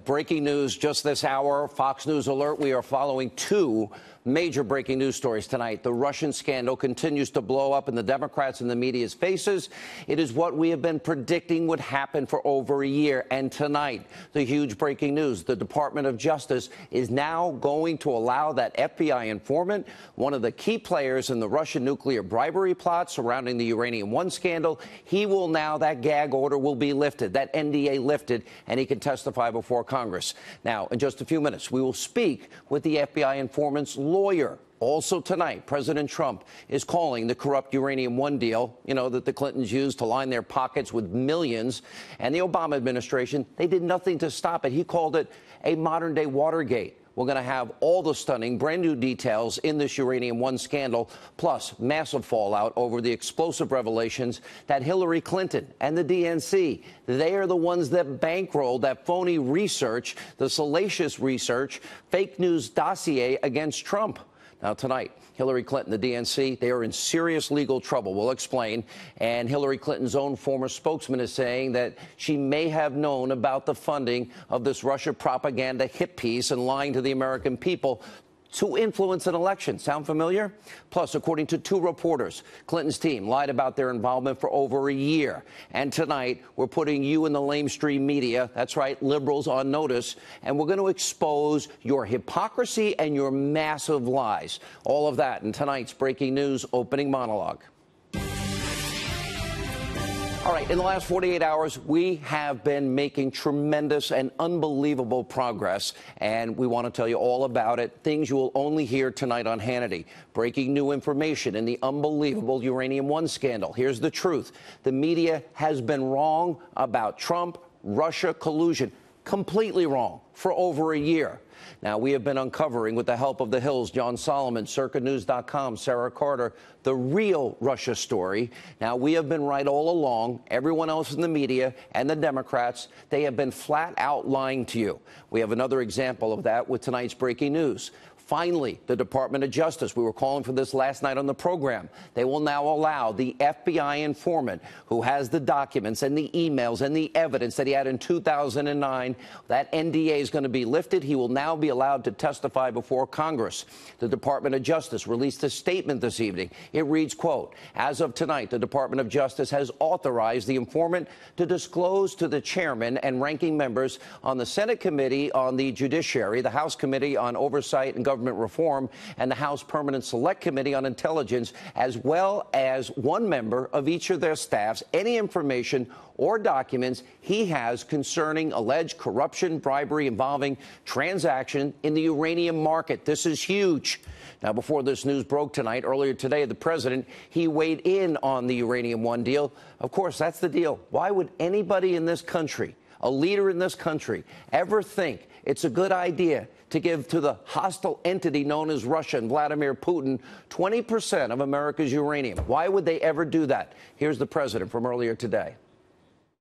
Breaking news just this hour. Fox News alert. We are following two major breaking news stories tonight. The Russian scandal continues to blow up in the Democrats and the media's faces. It is what we have been predicting would happen for over a year. And tonight, the huge breaking news. The Department of Justice is now going to allow that FBI informant, one of the key players in the Russian nuclear bribery plot surrounding the Uranium-1 scandal. He will now, that gag order will be lifted, that NDA lifted, and he can testify before Congress. Now, in just a few minutes, we will speak with the FBI informant's lawyer. Also tonight, President Trump is calling the corrupt Uranium-1 deal, that the Clintons used to line their pockets with millions, and the Obama administration, they did nothing to stop it. He called it a modern-day Watergate. We're going to have all the stunning, brand-new details in this Uranium-1 scandal, plus massive fallout over the explosive revelations that Hillary Clinton and the DNC, they are the ones that bankrolled that phony research, the salacious research, fake news dossier against Trump. Now, tonight, Hillary Clinton, the DNC, they are in serious legal trouble. We'll explain. And Hillary Clinton's own former spokesman is saying that she may have known about the funding of this Russia propaganda hit piece and lying to the American people to influence an election. Sound familiar? Plus, according to two reporters, Clinton's team lied about their involvement for over a year. And tonight, we're putting you in the lamestream media, that's right, liberals, on notice, and we're going to expose your hypocrisy and your massive lies. All of that in tonight's breaking news opening monologue. All right, in the last 48 hours, we have been making tremendous and unbelievable progress, and we want to tell you all about it. Things you will only hear tonight on Hannity. Breaking new information in the unbelievable Uranium-1 scandal. Here's the truth. The media has been wrong about Trump-Russia collusion. Completely wrong for over a year. Now, we have been uncovering, with the help of the Hills, John Solomon, CircaNews.com, Sarah Carter, the real Russia story. Now, we have been right all along. Everyone else in the media and the Democrats, they have been flat out lying to you. We have another example of that with tonight's breaking news. Finally, the Department of Justice, we were calling for this last night on the program, they will now allow the FBI informant who has the documents and the emails and the evidence that he had in 2009, that NDA is going to be lifted. He will now be allowed to testify before Congress. The Department of Justice released a statement this evening. It reads, quote, as of tonight, the Department of Justice has authorized the informant to disclose to the chairman and ranking members on the Senate Committee on the Judiciary, the House Committee on Oversight and Government Reform, and the House Permanent Select Committee on Intelligence, as well as one member of each of their staffs, any information or documents he has concerning alleged corruption, bribery involving transaction in the uranium market. This is huge. Now, before this news broke tonight, earlier today, the president, he weighed in on the Uranium-1 deal. Of course, that's the deal. Why would anybody in this country, a leader in this country, ever think it's a good idea to give to the hostile entity known as Russia and Vladimir Putin 20% of America's uranium? Why would they ever do that? Here's the president from earlier today.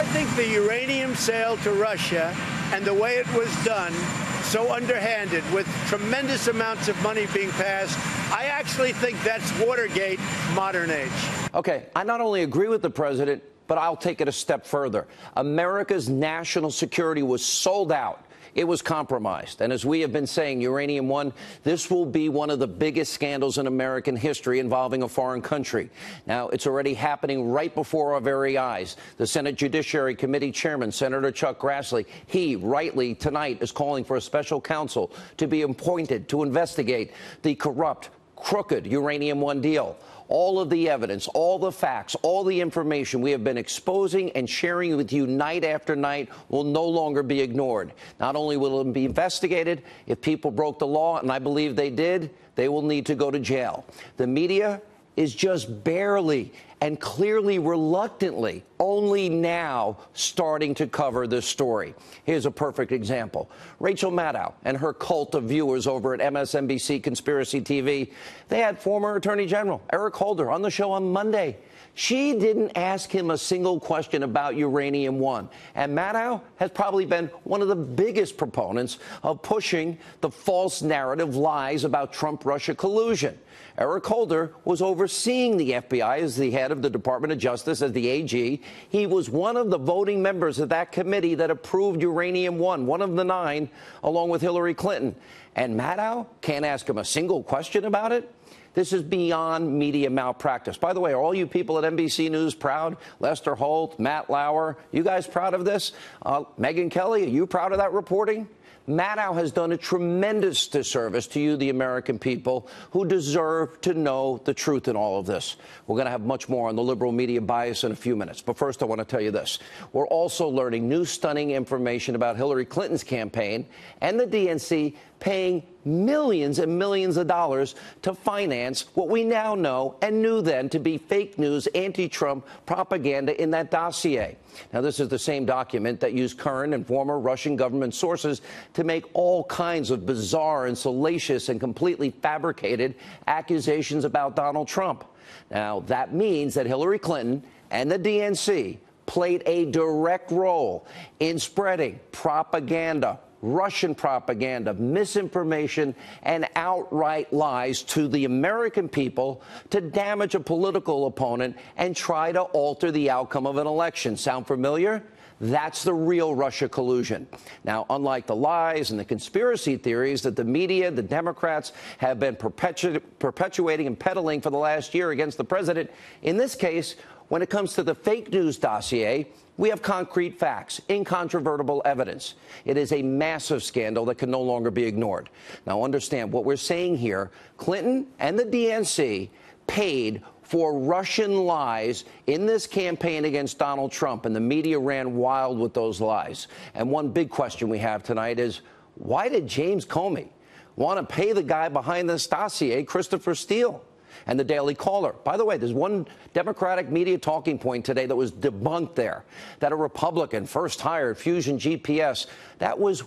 I think the uranium sale to Russia and the way it was done, so underhanded, with tremendous amounts of money being passed, I actually think that's Watergate modern age. Okay, I not only agree with the president, but I'll take it a step further. America's national security was sold out. It was compromised. And as we have been saying, Uranium-1, this will be one of the biggest scandals in American history involving a foreign country. Now, it's already happening right before our very eyes. The Senate Judiciary Committee Chairman, Senator Chuck Grassley, he rightly tonight is calling for a special counsel to be appointed to investigate the corrupt, crooked Uranium-1 deal. All of the evidence, all the facts, all the information we have been exposing and sharing with you night after night will no longer be ignored. Not only will it be investigated, if people broke the law, and I believe they did, they will need to go to jail. The media is just barely and clearly reluctantly only now starting to cover this story. Here's a perfect example. Rachel Maddow and her cult of viewers over at MSNBC Conspiracy TV, they had former Attorney General Eric Holder on the show on Monday. She didn't ask him a single question about Uranium-1. And Maddow has probably been one of the biggest proponents of pushing the false narrative lies about Trump-Russia collusion. Eric Holder was overseeing the FBI as the head of the Department of Justice, as the AG. He was one of the voting members of that committee that approved Uranium One, one of the 9, along with Hillary Clinton. And Maddow can't ask him a single question about it? This is beyond media malpractice. By the way, are all you people at NBC News proud? Lester Holt, Matt Lauer, you guys proud of this? Megyn Kelly, are you proud of that reporting? Maddow has done a tremendous disservice to you, the American people, who deserve to know the truth in all of this. We're going to have much more on the liberal media bias in a few minutes. But first, I want to tell you this. We're also learning new stunning information about Hillary Clinton's campaign and the DNC paying millions and millions of dollars to finance what we now know and knew then to be fake news, anti-Trump propaganda in that dossier. Now, this is the same document that used current and former Russian government sources to make all kinds of bizarre and salacious and completely fabricated accusations about Donald Trump. Now, that means that Hillary Clinton and the DNC played a direct role in spreading propaganda, Russian propaganda, misinformation, and outright lies to the American people to damage a political opponent and try to alter the outcome of an election. Sound familiar? That's the real Russia collusion. Now, unlike the lies and the conspiracy theories that the media, the Democrats, have been perpetuating and peddling for the last year against the president, in this case, when it comes to the fake news dossier, we have concrete facts, incontrovertible evidence. It is a massive scandal that can no longer be ignored. Now, understand what we're saying here. Clinton and the DNC paid for Russian lies in this campaign against Donald Trump, and the media ran wild with those lies. And one big question we have tonight is, why did James Comey want to pay the guy behind this dossier, Christopher Steele? And the Daily Caller. By the way, there's one Democratic media talking point today that was debunked there, that a Republican first hired Fusion GPS. That was,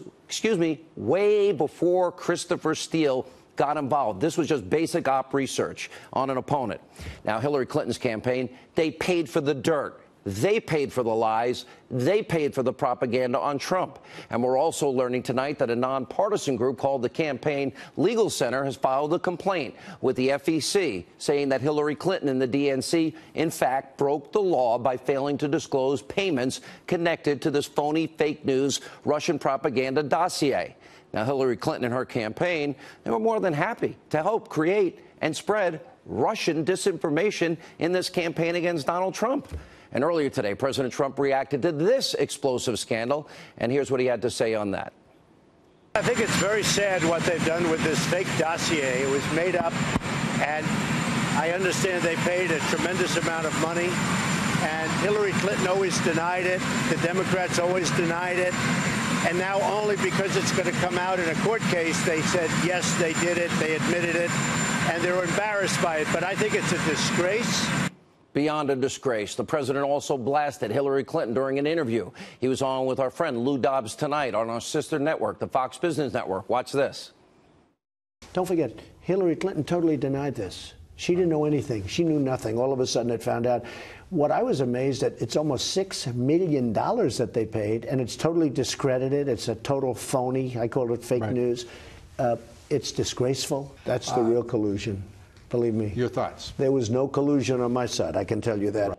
way before Christopher Steele got involved. This was just basic op research on an opponent. Now, Hillary Clinton's campaign, they paid for the dirt. They paid for the lies. They paid for the propaganda on Trump. And we're also learning tonight that a nonpartisan group called the Campaign Legal Center has filed a complaint with the FEC saying that Hillary Clinton and the DNC, in fact, broke the law by failing to disclose payments connected to this phony fake news Russian propaganda dossier. Now, Hillary Clinton and her campaign, they were more than happy to help create and spread Russian disinformation in this campaign against Donald Trump. And earlier today, President Trump reacted to this explosive scandal, and here's what he had to say on that. I think it's very sad what they've done with this fake dossier. It was made up, and I understand they paid a tremendous amount of money, and Hillary Clinton always denied it. The Democrats always denied it. And now only because it's going to come out in a court case, they said, yes, they did it, they admitted it, and they're embarrassed by it. But I think it's a disgrace. Beyond a disgrace, the president also blasted Hillary Clinton during an interview. He was on with our friend Lou Dobbs tonight on our sister network, the Fox Business Network. Watch this. Don't forget, Hillary Clinton totally denied this. She didn't know anything. She knew nothing. All of a sudden it found out. What I was amazed at, it's almost $6 million that they paid, and it's totally discredited. It's a total phony. I call it fake news. It's disgraceful. That's the real collusion. Believe me. Your thoughts? There was no collusion on my side. I can tell you that.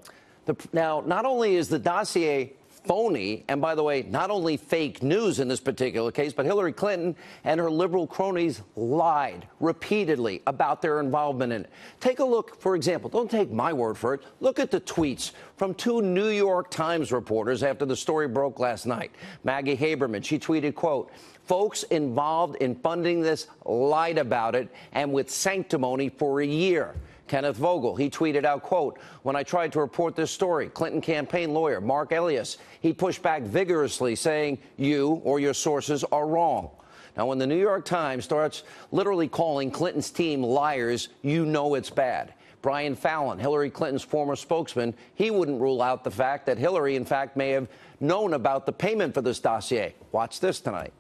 Now, not only is the dossier phony, and by the way, not only fake news in this particular case, but Hillary Clinton and her liberal cronies lied repeatedly about their involvement in it. Take a look, for example, don't take my word for it. Look at the tweets from 2 New York Times reporters after the story broke last night. Maggie Haberman, she tweeted, quote, "Folks involved in funding this lied about it and with sanctimony for a year." Kenneth Vogel, he tweeted out, quote, "When I tried to report this story, Clinton campaign lawyer Mark Elias, he pushed back vigorously saying you or your sources are wrong." Now, when the New York Times starts literally calling Clinton's team liars, you know it's bad. Brian Fallon, Hillary Clinton's former spokesman, he wouldn't rule out the fact that Hillary, in fact, may have known about the payment for this dossier. Watch this tonight.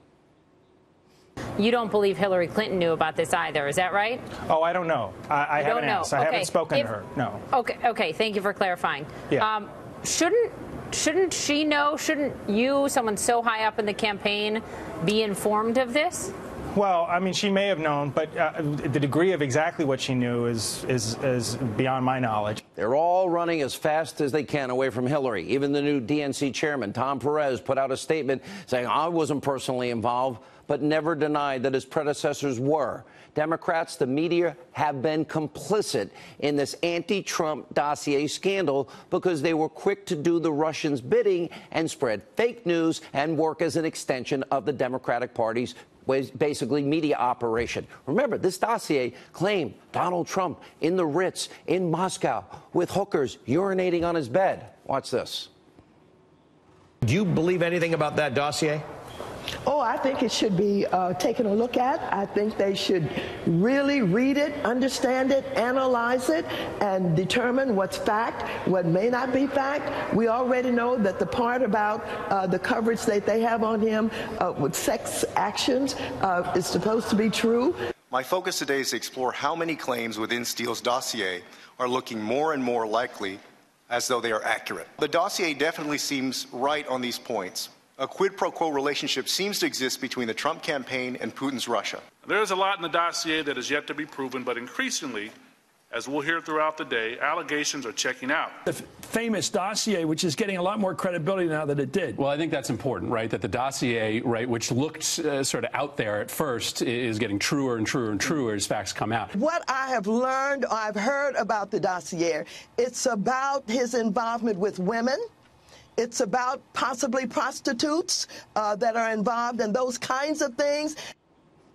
You don't believe Hillary Clinton knew about this either, is that right? Oh, I don't know. I haven't asked. I haven't spoken to her. No. Okay. Thank you for clarifying. Yeah. Shouldn't she know? Shouldn't you, someone so high up in the campaign, be informed of this? Well, I mean, she may have known, but the degree of exactly what she knew is beyond my knowledge. They're all running as fast as they can away from Hillary. Even the new DNC chairman, Tom Perez, put out a statement saying, I wasn't personally involved, but never denied that his predecessors were. Democrats, the media, have been complicit in this anti-Trump dossier scandal because they were quick to do the Russians' bidding and spread fake news and work as an extension of the Democratic Party's basically media operation. Remember, this dossier claimed Donald Trump in the Ritz in Moscow with hookers urinating on his bed. Watch this. Do you believe anything about that dossier? Oh, I think it should be taken a look at. I think they should really read it, understand it, analyze it, and determine what's fact, what may not be fact. We already know that the part about the coverage that they have on him with sex actions is supposed to be true. My focus today is to explore how many claims within Steele's dossier are looking more and more likely as though they are accurate. The dossier definitely seems right on these points. A quid pro quo relationship seems to exist between the Trump campaign and Putin's Russia. There is a lot in the dossier that is yet to be proven, but increasingly, as we'll hear throughout the day, allegations are checking out. The famous dossier, which is getting a lot more credibility now than it did. Well, I think that's important, right? That the dossier, right, which looked sort of out there at first, is getting truer and truer and truer as facts come out. What I have learned, or I've heard about the dossier, it's about his involvement with women. It's about possibly prostitutes that are involved in those kinds of things.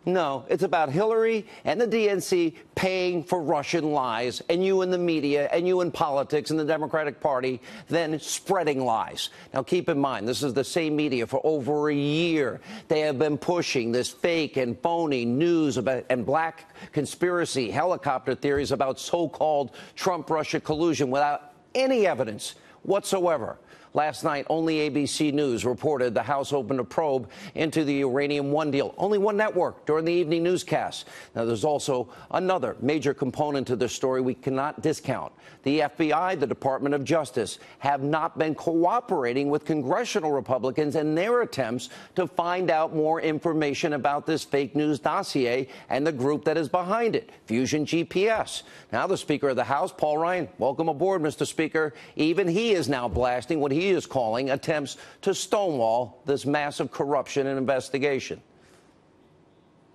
No, it's about Hillary and the DNC paying for Russian lies, and you in the media, and you in politics and the Democratic Party then spreading lies. Now, keep in mind, this is the same media for over a year. They have been pushing this fake and phony news about and black conspiracy helicopter theories about so-called Trump-Russia collusion without any evidence whatsoever. Last night, only ABC News reported the House opened a probe into the Uranium One deal. Only one network during the evening newscast. Now, there's also another major component to this story we cannot discount. The FBI, the Department of Justice, have not been cooperating with congressional Republicans in their attempts to find out more information about this fake news dossier and the group that is behind it, Fusion GPS. Now, the Speaker of the House, Paul Ryan, welcome aboard, Mr. Speaker. Even he is now blasting what he is calling attempts to stonewall this massive corruption and investigation.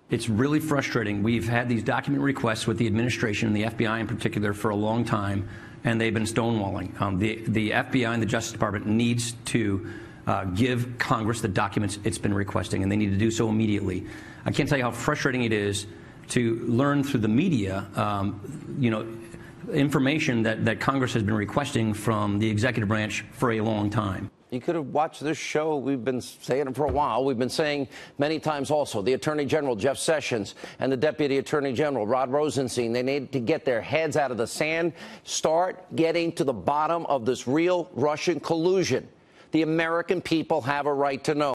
It's really frustrating. We've had these document requests with the administration and the FBI in particular for a long time, and they've been stonewalling. The FBI and the Justice Department needs to give Congress the documents it's been requesting, and they need to do so immediately. I can't tell you how frustrating it is to learn through the media, information that Congress has been requesting from the executive branch for a long time. You could have watched this show. We've been saying it for a while. We've been saying many times also, the Attorney General, Jeff Sessions, and the Deputy Attorney General, Rod Rosenstein, they need to get their heads out of the sand, start getting to the bottom of this real Russian collusion. The American people have a right to know.